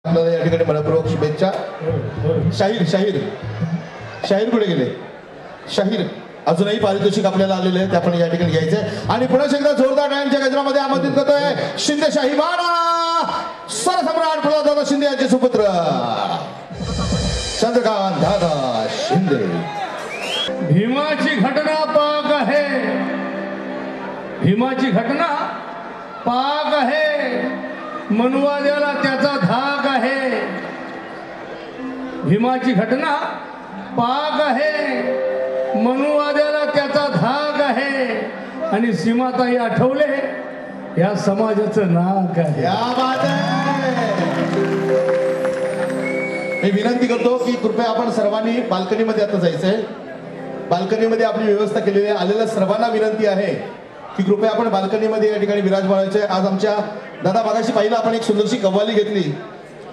आपल्याला या ठिकाणी मनपूर्वक शुभेच्छा. शाहीर शाहीर शाहीर कुठे गेले? शाहीर अजूनही पारितोषिक आपल्याला आलेले आहे, ते आपण या ठिकाणी घ्यायचंय. आणि पुन्हा एकदा जोरदार टाळ्यांच्या गजरामध्ये आमंत्रित करतोय शिंदे शाहीवाडा सरसम्राट प्रल्हाददादा शिंदे यांचे सुपुत्र चंद्रकांत दादा शिंदे. भीमाची घटना पाक आहे, भीमाची घटना पाक आहे, मनुवाद्याला त्याचा धाक आहे. भीमाची घटना पाक आहे, मनुवाद्याला त्याचा धाक आहे. आणि सीमाताई आठवले या समाजाचं नाक आहे. या बात आहे. मी विनंती करतो की कृपया आपण सर्वांनी बाल्कनीमध्ये आता जायचंय. बाल्कनीमध्ये आपली व्यवस्था केलेली आहे. आलेल्या सर्वांना विनंती आहे की कृपया आपण बाल्कनीमध्ये या ठिकाणी विराजमान व्हायचंय. आज आमच्या दादा मागाशी पाहिलं आपण एक सुंदरशी कव्वाली घेतली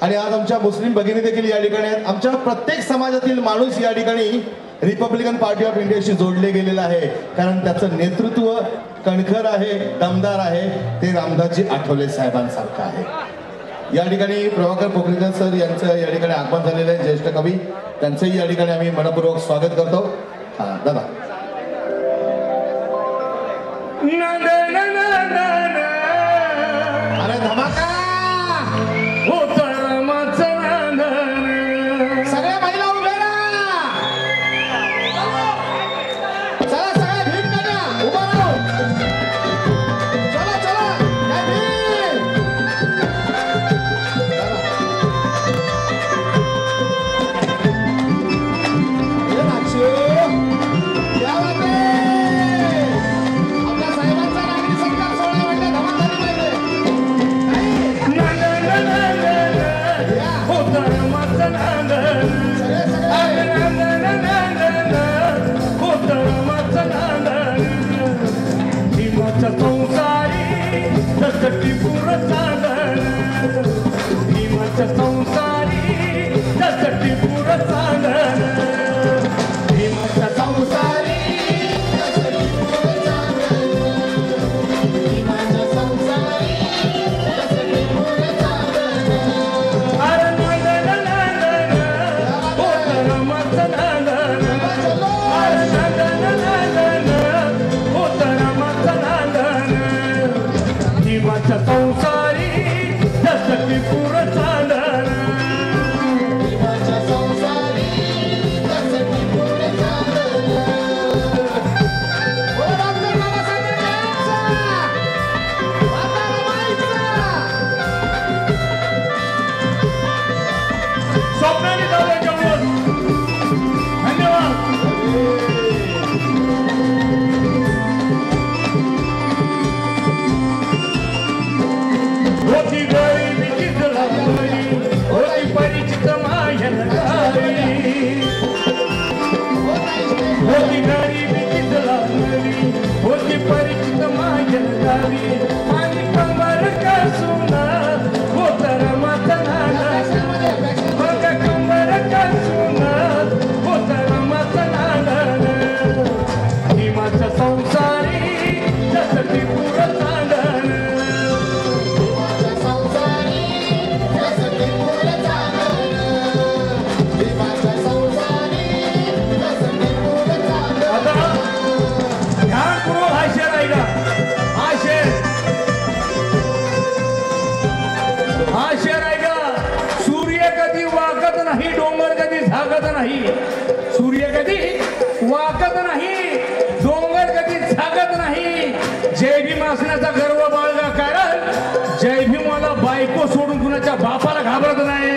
आणि आज आमच्या मुस्लिम भगिनी देखील या ठिकाणी आहेत. आमच्या प्रत्येक समाजातील माणूस या ठिकाणी रिपब्लिकन पार्टी ऑफ इंडियाशी जोडले गेलेलं आहे, कारण त्याचं नेतृत्व कणखर आहे, दमदार आहे. ते रामदासजी आठवले साहेबांसारखं आहे. या ठिकाणी प्रभाकर पोखरीकर सर यांचं या ठिकाणी आगमन झालेलं आहे, ज्येष्ठ कवी. त्यांचंही या ठिकाणी आम्ही मनपूर्वक स्वागत करतो. हा दादा. अरे धमाका सगळ्या महिला उभे राहा. चला सगळ्या भीम कन्या उभा राहू. चला चला सूर्य कधी वाकत नाही, डोंगर कधी झाकत नाही. जय भीम असण्याचा गर्व बाळगा, कारण जय भीमाला बायको सोडून कुणाच्या बापाला घाबरत नाही.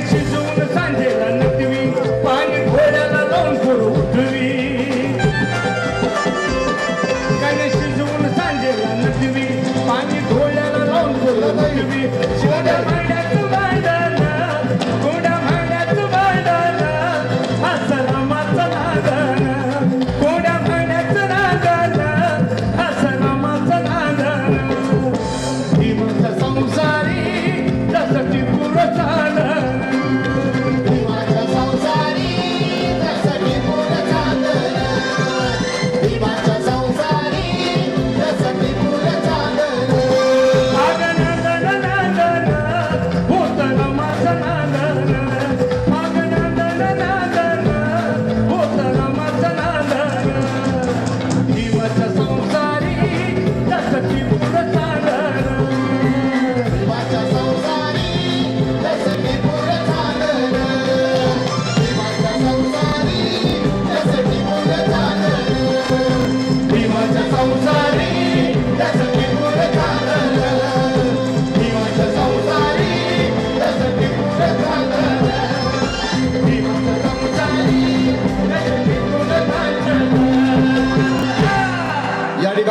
शिजवून सांजेला नटवी पाणी घोड्या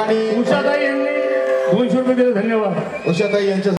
ठिकाणी उषाताई यांनी 200 रुपये दिले, धन्यवाद. उषाताई यांच्या